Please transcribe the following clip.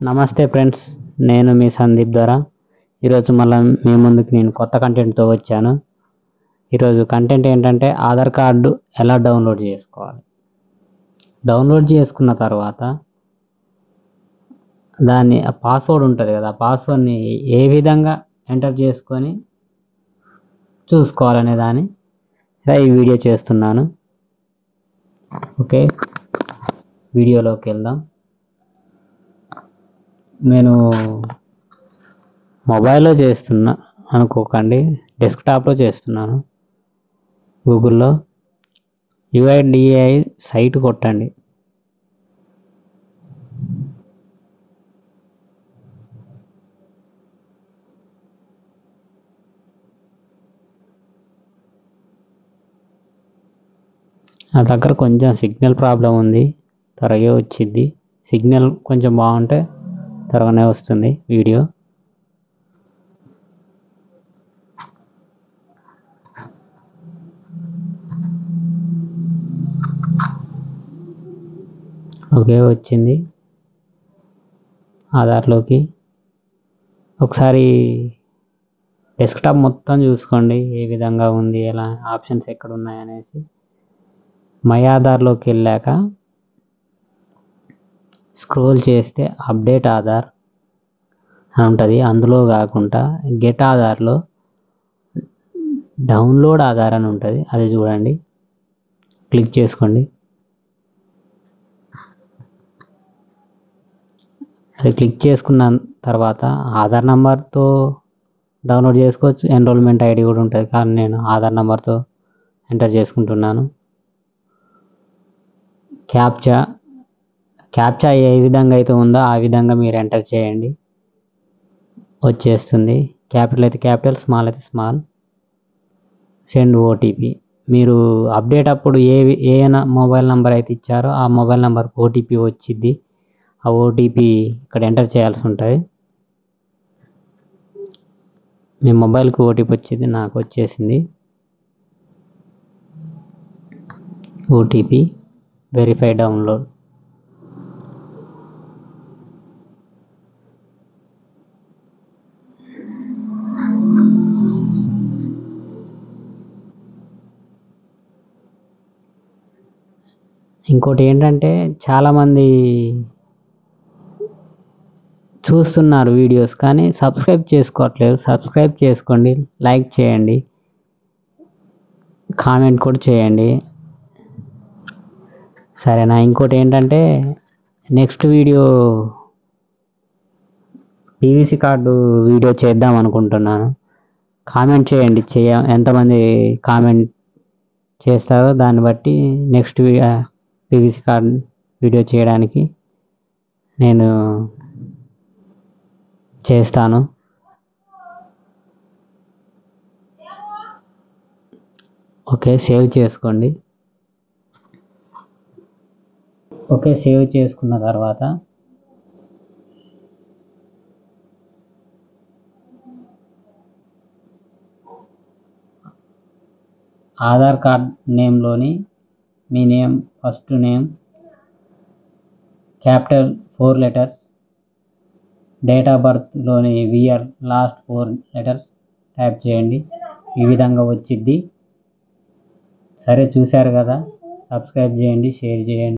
నమస్తే ఫ్రెండ్స్, నేను మీ సందీప్ ద్వారా ఈరోజు మళ్ళీ మీ ముందుకు నేను కొత్త కంటెంట్తో వచ్చాను. ఈరోజు కంటెంట్ ఏంటంటే ఆధార్ కార్డు ఎలా డౌన్లోడ్ చేసుకోవాలి. డౌన్లోడ్ చేసుకున్న తర్వాత దాన్ని పాస్వర్డ్ ఉంటుంది కదా, ఆ పాస్వర్డ్ని ఏ విధంగా ఎంటర్ చేసుకొని చూసుకోవాలనే దాన్ని ఈ వీడియో చేస్తున్నాను. ఓకే, వీడియోలోకి వెళ్దాం. నేను మొబైల్లో చేస్తున్నా అనుకోకండి, డెస్క్టాప్లో చేస్తున్నాను. గూగుల్లో UIDAI సైట్ కొట్టండి. నా దగ్గర కొంచెం సిగ్నల్ ప్రాబ్లం ఉంది, త్వరగా వచ్చింది. సిగ్నల్ కొంచెం బాగుంటే త్వరగానే వస్తుంది వీడియో. ఓకే, వచ్చింది. ఆధార్లోకి ఒకసారి డెస్క్టాప్ మొత్తం చూసుకోండి, ఏ విధంగా ఉంది, ఎలా ఆప్షన్స్ ఎక్కడ ఉన్నాయనేసి. మై ఆధార్లోకి వెళ్ళాక స్క్రోల్ చేస్తే అప్డేట్ ఆధార్ అని ఉంటుంది. అందులో కాకుండా గెట్ ఆధార్లో డౌన్లోడ్ ఆధార్ అని ఉంటుంది, అది చూడండి, క్లిక్ చేసుకోండి. అది క్లిక్ చేసుకున్న తర్వాత ఆధార్ నెంబర్తో డౌన్లోడ్ చేసుకోవచ్చు, ఎన్రోల్మెంట్ ID కూడా ఉంటుంది, కానీ నేను ఆధార్ నెంబర్తో ఎంటర్ చేసుకుంటున్నాను. క్యాప్చా ఏ విధంగా అయితే ఉందో ఆ విధంగా మీరు ఎంటర్ చేయండి, వచ్చేస్తుంది. క్యాపిటల్ అయితే క్యాపిటల్, స్మాల్ అయితే స్మాల్. Send OTP. మీరు అప్డేట్ అప్పుడు ఏ మొబైల్ నెంబర్ అయితే ఇచ్చారో ఆ మొబైల్ నెంబర్కి OTP వచ్చింది. ఆ OTP ఇక్కడ ఎంటర్ చేయాల్సి ఉంటుంది. మీ మొబైల్కి OTP వచ్చింది, నాకు వచ్చేసింది. OTP verify download. ఇంకోటి ఏంటంటే చాలామంది చూస్తున్నారు వీడియోస్, కానీ సబ్స్క్రైబ్ చేసుకోవట్లేదు. సబ్స్క్రైబ్ చేసుకోండి, లైక్ చేయండి, కామెంట్ కూడా చేయండి, సరేనా? ఇంకోటి ఏంటంటే next video PVC card video చేద్దాం అనుకుంటున్నాను. కామెంట్ చేయండి, ఎంతమంది కామెంట్ చేస్తారో దాన్ని బట్టి నెక్స్ట్ PVC కార్డు వీడియో చేయడానికి నేను చేస్తాను. ఓకే, సేవ్ చేసుకోండి. ఓకే, సేవ్ చేసుకున్న తర్వాత ఆధార్ కార్డ్ నేమ్లోని మీ name, first name capital 4 letters, date of బర్త్లోని VR లాస్ట్ 4 letters టైప్ చేయండి. ఈ విధంగా వచ్చింది. సరే, చూశారు కదా, సబ్స్క్రైబ్ చేయండి, షేర్ చేయండి.